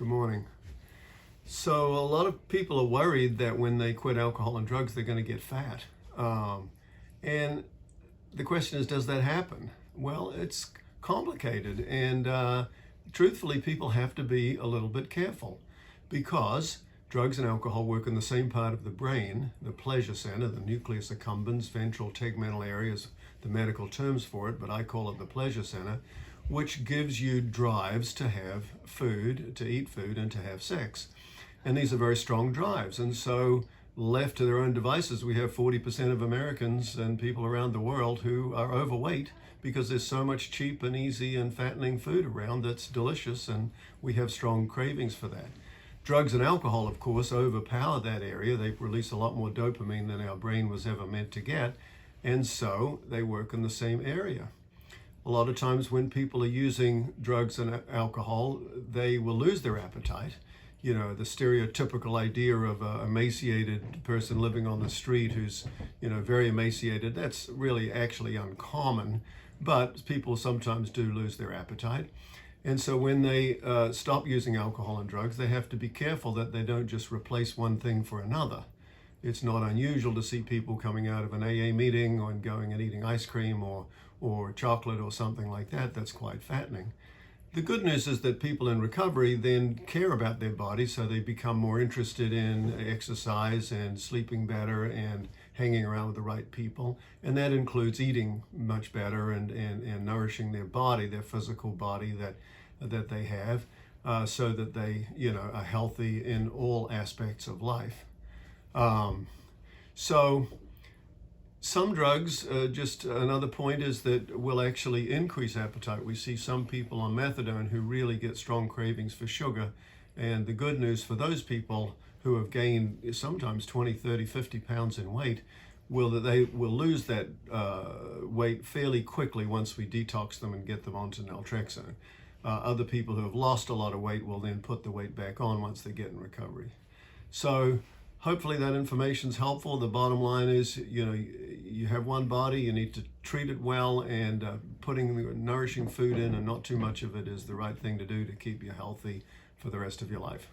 Good morning. So a lot of people are worried that when they quit alcohol and drugs, they're going to get fat. And the question is, does that happen? Well, it's complicated. And truthfully, people have to be a little bit careful because drugs and alcohol work in the same part of the brain, the pleasure center, the nucleus accumbens, ventral tegmental areas, the medical terms for it, but I call it the pleasure center, which gives you drives to have food, to eat food, and to have sex. And these are very strong drives. And so left to their own devices, we have 40% of Americans and people around the world who are overweight because there's so much cheap and easy and fattening food around that's delicious, and we have strong cravings for that. Drugs and alcohol, of course, overpower that area. They release a lot more dopamine than our brain was ever meant to get, and so they work in the same area. A lot of times when people are using drugs and alcohol, they will lose their appetite. You know, the stereotypical idea of a emaciated person living on the street who's, very emaciated, that's really actually uncommon, but people sometimes do lose their appetite. And so when they stop using alcohol and drugs, they have to be careful that they don't just replace one thing for another. It's not unusual to see people coming out of an AA meeting or going and eating ice cream or chocolate or something like that. That's quite fattening. The good news is that people in recovery then care about their body, so they become more interested in exercise and sleeping better and hanging around with the right people. And that includes eating much better and nourishing their body, their physical body that they have, so that they are healthy in all aspects of life. So some drugs, just another point is that will actually increase appetite. We see some people on methadone who really get strong cravings for sugar. And the good news for those people who have gained sometimes 20, 30, 50 pounds in weight, that they will lose that weight fairly quickly once we detox them and get them onto Naltrexone. Other people who have lost a lot of weight will then put the weight back on once they get in recovery. So hopefully that information is helpful. The bottom line is, you have one body, you need to treat it well, and putting nourishing food in and not too much of it is the right thing to do to keep you healthy for the rest of your life.